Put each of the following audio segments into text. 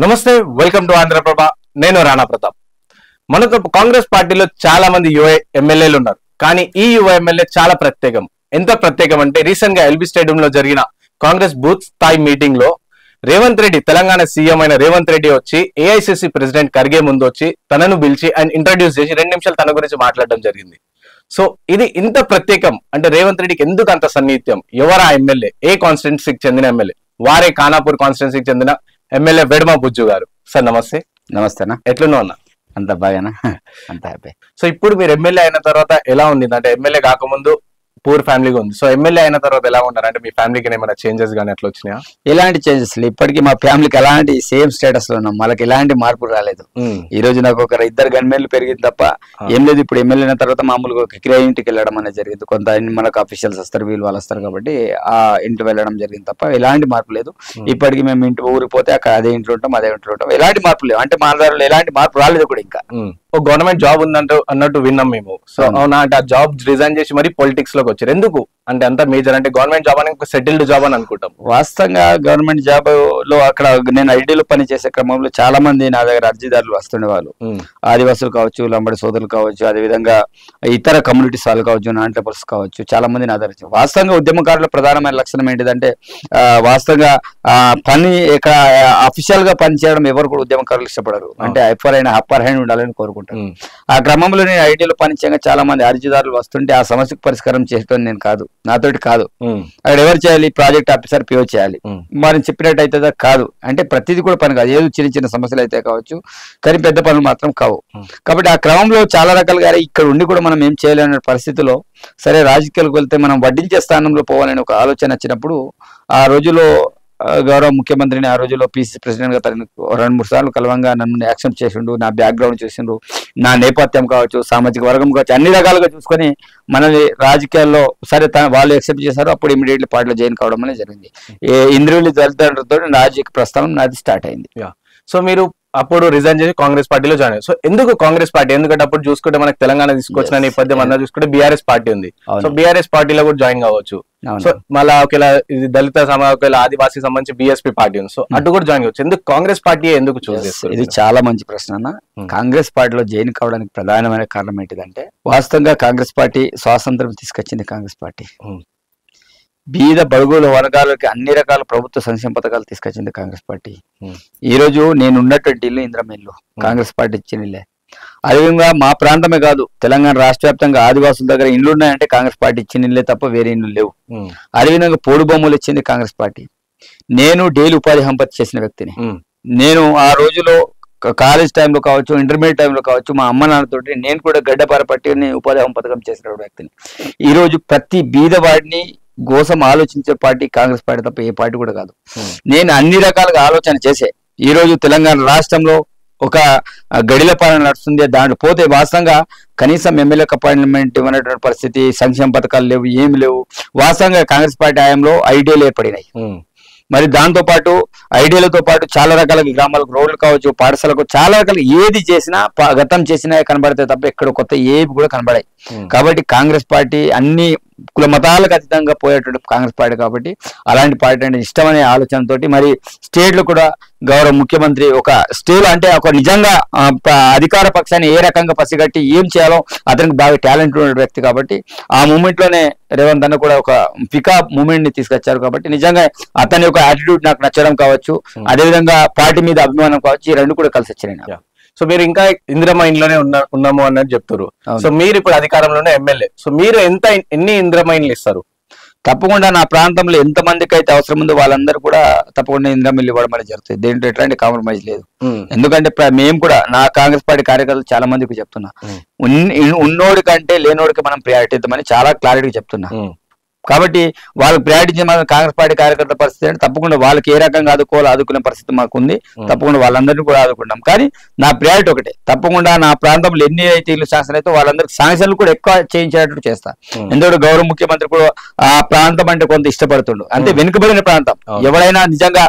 నమస్తే, welcome to Andhraprabha. నేను రాణా ప్రతాప్. మనకు కాంగ్రెస్ పార్టీలో చాలా మంది యువ ఎమ్మెల్యేలు ఉన్నారు. కానీ ఈ యువ ఎమ్మెల్యే చాలా ప్రత్యేకం. ఎంత ప్రత్యేకం అంటే రీసెంట్ గా ఎల్బీ స్టేడియం లో జరిగిన కాంగ్రెస్ బూత్ స్థాయి మీటింగ్ లో రేవంత్ రెడ్డి, తెలంగాణ సీఎం అయిన రేవంత్ రెడ్డి వచ్చి ఏఐసిసి ప్రెసిడెంట్ ఖర్గే ముందు వచ్చి తనను పిలిచి అండ్ ఇంట్రడ్యూస్ చేసి 2 నిమిషాలు తన గురించి మాట్లాడడం జరిగింది. సో ఇది ఇంత ప్రత్యేకం అంటే రేవంత్ రెడ్డికి ఎందుకు అంత సన్నిహిత్యం? ఎవరా ఎమ్మెల్యే? ఏ కాన్స్టిట్యున్సీకి చెందిన ఎమ్మెల్యే? వారే ఖానాపూర్ కాన్స్టిట్యున్సీకి చెందిన ఎమ్మెల్యే వెడమ బుజ్జు గారు. సార్ నమస్తే. నమస్తేనా, ఎట్లున్నా ఉన్నా? అంత బాగానా, అంత హ్యాపీ. సో ఇప్పుడు మీరు ఎమ్మెల్యే అయిన తర్వాత ఎలా ఉంది? అంటే ఎమ్మెల్యే కాకముందు పూర్ ఫ్యామిలీగా ఉంది. సో ఎమ్మెల్యే అయిన తర్వాత ఎలా ఉన్నారు? అంటే మీ ఫ్యామిలీకి ఏమైనా చేంజెస్ కానీ అట్లా వచ్చినాయా? ఎలాంటి చేంజెస్ లేదు. ఇప్పటికీ మా ఫ్యామిలీకి ఎలాంటి సేమ్ స్టేటస్ లో ఉన్నాం. మనకి ఎలాంటి మార్పు రాలేదు. ఈ రోజు నాకు ఒక 2 గన్మెన్లు పెరిగింది తప్ప ఏం లేదు. ఇప్పుడు ఎమ్మెల్యే అయిన తర్వాత మామూలుగా ఒక కిరాయి ఇంటికి వెళ్ళడం అనేది జరిగింది. కొంత మనకు అఫీషియల్స్ వస్తారు, వీళ్ళు వాళ్ళు వస్తారు కాబట్టి ఆ ఇంటి వెళ్ళడం జరిగింది తప్ప ఎలాంటి మార్పు లేదు. ఇప్పటికీ మేము ఇంటి ఊరికి పోతే అక్కడ అదే ఇంట్లో ఉంటాం, అదే ఇంట్లో ఉంటాం. ఎలాంటి మార్పు లేవు. అంటే మా దారిలో ఎలాంటి మార్పు రాలేదు కూడా. ఇంకా ఒక గవర్నమెంట్ జాబ్ ఉందంటూ అన్నట్టు విన్నాం మేము. సో అవునా? అంటే ఆ జాబ్ రిజైన్ చేసి మరి పొలిటిక్స్ లోకి వచ్చారు. ఎందుకు అంటే అంత మేజర్? అంటే గవర్నమెంట్ జాబ్ అని సెటిల్డ్ జాబ్ అని అనుకుంటాం. వాస్తవంగా గవర్నమెంట్ జాబ్ లో అక్కడ నేను ఐటీలో పనిచేసే క్రమంలో చాలా మంది నా దగ్గర అర్జీదారులు వస్తుండే వాళ్ళు. ఆదివాసులు కావచ్చు, లంబడి సోదరులు కావచ్చు, అదేవిధంగా ఇతర కమ్యూనిటీస్ వాళ్ళు కావచ్చు, నాన్ ట్రైబల్స్ కావచ్చు, చాలా మంది నా దగ్గర. వాస్తవంగా ఉద్యమకారుల ప్రధానమైన లక్షణం ఏంటిదంటే వాస్తవంగా పని ఇక్కడ అఫీషియల్ గా పని చేయడం ఎవరు కూడా ఉద్యమకారులు ఇష్టపడరు. అంటే అప్పర్ హ్యాండ్ ఉండాలని కోరుకుంటారు. ఆ క్రమంలో నేను ఐటీలో పనిచేయగా చాలా మంది అర్జీదారులు వస్తుంటే ఆ సమస్యకు పరిష్కారం చేయడం నేను కాదు, నాతోటి కాదు. అక్కడ ఎవరు చేయాలి? ప్రాజెక్ట్ ఆఫీసర్ పిఓ చేయాలి. మరి చెప్పినట్టు అయితే కాదు. అంటే ప్రతిదీ కూడా పని కాదు. ఏదో చిన్న చిన్న సమస్యలు అయితే కావచ్చు, కానీ పెద్ద పనులు మాత్రం కావు. కాబట్టి ఆ క్రమంలో చాలా రకాలుగా ఇక్కడ ఉండి కూడా మనం ఏం చేయలేని పరిస్థితిలో సరే రాజకీయాలకు వెళ్తే మనం వడ్డించే స్థానంలో పోవాలని ఒక ఆలోచన వచ్చినప్పుడు ఆ రోజులో గౌరవ ముఖ్యమంత్రిని ఆ రోజుల్లో పిసిసి ప్రెసిడెంట్ గా 2-3 సార్లు కలవంగా నన్ను యాక్సెప్ట్ చేసిండు. నా బ్యాక్గ్రౌండ్ చూసిండ్రు, నా నేపథ్యం కావచ్చు, సామాజిక వర్గం కావచ్చు, అన్ని రకాలుగా చూసుకొని మనల్ని రాజకీయాల్లో సరే వాళ్ళు యాక్సెప్ట్ చేశారు. అప్పుడు ఇమీడియట్లీ పార్టీలో జాయిన్ కావడం అనేది జరిగింది. ఇంద్రుడి తల్లిదండ్రులతో రాజకీయ ప్రస్థానం నాది స్టార్ట్ అయింది. సో మీరు అప్పుడు రిజైన్ చేసి కాంగ్రెస్ పార్టీలో జాయిన్ అయ్యారు. సో ఎందుకు కాంగ్రెస్ పార్టీ? ఎందుకంటే అప్పుడు చూసుకుంటే మనకు తెలంగాణ తీసుకొచ్చిన నేపథ్యం అన్న చూసుకుంటే బీఆర్ఎస్ పార్టీ ఉంది. సో బీఆర్ఎస్ పార్టీలో కూడా జాయిన్ కావచ్చు. సో మళ్ళా ఒకవేళ ఇది దళిత ఒకవేళ ఆదివాసీ సంబంధించి బీఎస్పీ పార్టీ ఉంది. సో అటు కూడా జాయిన్ కావచ్చు. ఎందుకు కాంగ్రెస్ పార్టీ ఎందుకు చూస్ చేస్తారు? ఇది చాలా మంచి ప్రశ్న అన్న. కాంగ్రెస్ పార్టీలో జాయిన్ కావడానికి ప్రధానమైన కారణం ఏంటిదంటే వాస్తవంగా కాంగ్రెస్ పార్టీ స్వాతంత్రం తీసుకొచ్చింది. కాంగ్రెస్ పార్టీ బీద బడుగుల వర్గాలకి అన్ని రకాల ప్రభుత్వ సంక్షేమ పథకాలు తీసుకొచ్చింది కాంగ్రెస్ పార్టీ. ఈ రోజు నేను ఉన్నటువంటి ఇల్లు ఇందిరమ్మ ఇల్లు కాంగ్రెస్ పార్టీ ఇచ్చిన ఇల్లే. అదేవిధంగా మా ప్రాంతమే కాదు, తెలంగాణ రాష్ట్ర వ్యాప్తంగా ఆదివాసుల దగ్గర ఇల్లు ఉన్నాయంటే కాంగ్రెస్ పార్టీ ఇచ్చిన ఇల్లే తప్ప వేరే ఇల్లు లేవు. అదేవిధంగా పోడు భూములు ఇచ్చింది కాంగ్రెస్ పార్టీ. నేను డైలీ ఉపాధి సంపత్తి చేసిన వ్యక్తిని. నేను ఆ రోజులో కాలేజ్ టైంలో కావచ్చు, ఇంటర్మీడియట్ టైంలో కావచ్చు, మా అమ్మ నాన్నతోటి నేను కూడా గడ్డపార పట్టి ఉపాధి పథకం చేసిన వ్యక్తిని. ఈ రోజు ప్రతి బీదవాడిని కోసం ఆలోచించే పార్టీ కాంగ్రెస్ పార్టీ తప్ప ఏ పార్టీ కూడా కాదు. నేను అన్ని రకాలుగా ఆలోచన చేసే ఈ రోజు తెలంగాణ రాష్ట్రంలో ఒక గడిల పాలన నడుస్తుంది. దాంట్లో పోతే వాస్తవంగా కనీసం ఎమ్మెల్యే అపాయింట్మెంట్ ఇవ్వనటువంటి పరిస్థితి, సంక్షేమ పథకాలు లేవు, ఏమి లేవు. వాస్తవంగా కాంగ్రెస్ పార్టీ హయాంలో ఐడియాలు ఏర్పడినాయి. మరి దాంతో పాటు ఐడియాలతో పాటు చాలా రకాల గ్రామాలకు రోడ్లు కావచ్చు, పాఠశాలకు చాలా రకాల ఏది చేసినా గతం చేసినా కనబడతాయి తప్ప ఎక్కడ కొత్త ఏవి కూడా కనబడాయి. కాబట్టి కాంగ్రెస్ పార్టీ అన్ని కుల మతాలకు అతీతంగా పోయేటువంటి కాంగ్రెస్ పార్టీ కాబట్టి అలాంటి పార్టీ అంటే ఇష్టమనే ఆలోచనతోటి మరి స్టేట్ లో కూడా గౌరవ ముఖ్యమంత్రి ఒక స్టేట్ అంటే ఒక నిజంగా అధికార పక్షాన్ని ఏ రకంగా పసిగట్టి ఏం చేయాలో అతనికి బాగా టాలెంట్ ఉన్న వ్యక్తి కాబట్టి ఆ మూమెంట్ లోనే రేవంత్ అన్న కూడా ఒక పికప్ మూమెంట్ ని తీసుకొచ్చారు. కాబట్టి నిజంగా అతని యొక్క యాటిట్యూడ్ నాకు నచ్చడం కావచ్చు, అదేవిధంగా పార్టీ మీద అభిమానం కావచ్చు, ఈ రెండు కూడా కలిసి వచ్చినాయి. సో మీరు ఇంకా ఇందిరమ్మ ఇంట్లోనే ఉన్నాము అన్నది చెప్తారు. సో మీరు ఇప్పుడు అధికారంలోనే ఎమ్మెల్యే. సో మీరు ఎన్ని ఇందిరమ్మ ఇండ్లు ఇస్తారు? తప్పకుండా నా ప్రాంతంలో ఎంత మందికి అయితే అవసరం ఉందో వాళ్ళందరూ కూడా తప్పకుండా ఇందిరమ్మ ఇల్లు ఇవ్వడం అనేది జరుగుతుంది. దేంట్లో ఎట్లాంటి కాంప్రమైజ్ లేదు. ఎందుకంటే మేము కూడా నా కాంగ్రెస్ పార్టీ కార్యకర్తలు చాలా మందికి చెప్తున్నా, ఉన్నోడి కంటే లేనోడికి మనం ప్రయారిటీ ఇద్దామని చాలా క్లారిటీగా చెప్తున్నా. కాబట్టి వాళ్ళకి ప్రయారిటీ మాత్రం కాంగ్రెస్ పార్టీ కార్యకర్తల పరిస్థితి అంటే తప్పకుండా వాళ్ళకి ఏ రకంగా ఆదుకునే పరిస్థితి మాకు ఉంది. తప్పకుండా వాళ్ళందరినీ కూడా ఆదుకుంటాం. కానీ నా ప్రయారిటీ ఒకటే, తప్పకుండా నా ప్రాంతంలో ఎన్ని అయితే ఇల్లు శాంక్షన్ అయితే వాళ్ళందరికీ శాంక్షన్లు కూడా ఎక్కువ చేయించేటట్టు చేస్తా. ఎందుకంటే గౌరవ ముఖ్యమంత్రి కూడా ఆ ప్రాంతం అంటే కొంత ఇష్టపడుతుండు. అంటే వెనుకబడిన ప్రాంతం ఎవరైనా నిజంగా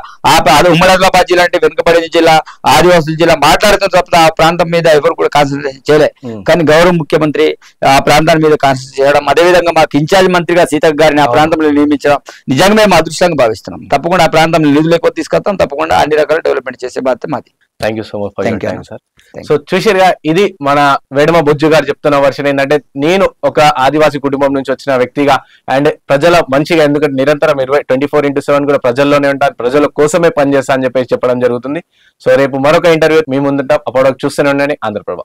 ఉమ్మడి ఆదిలాబాద్ జిల్లా అంటే వెనుకబడిన జిల్లా, ఆదివాసుల జిల్లా మాట్లాడుతున్న తప్ప ఆ ప్రాంతం మీద ఎవరు కూడా కాన్సన్ట్రేషన్ చేయలే. కానీ గౌరవ ముఖ్యమంత్రి ఆ ప్రాంతాల మీద కాన్సన్ట్రేట్ చేయడం, అదేవిధంగా మాకు ఇన్ఛార్జ్ మంత్రిగా సీతక్క గారిని ఆ ప్రాంతంలో నియమించడం నిజంగా మేము అదృష్టంగా భావిస్తున్నాం. తప్పకుండా ఆ ప్రాంతంలో నిధులు ఎక్కువ తీసుకొస్తాం, తప్పకుండా అన్ని రకాల డెవలప్మెంట్ చేసే బాధ్యత మాది. Thank you so much for your time sir. Thank so చూసారుగా, ఇది మన వేడమ బొజ్జు గారు చెప్తున్న వర్షన్ ఏంటంటే, నేను ఒక ఆదివాసీ కుటుంబం నుంచి వచ్చిన వ్యక్తిగా అండ్ ప్రజల మంచిగా, ఎందుకంటే నిరంతరం 24/7 కూడా ప్రజల్లోనే ఉంటాను, ప్రజల కోసమే పనిచేస్తా అని చెప్పేసి చెప్పడం జరుగుతుంది. సో రేపు మరొక ఇంటర్వ్యూ మీ ముందుంటాం. అప్పటివరకు చూస్తూనే ఉండండి ఆంధ్రప్రభ.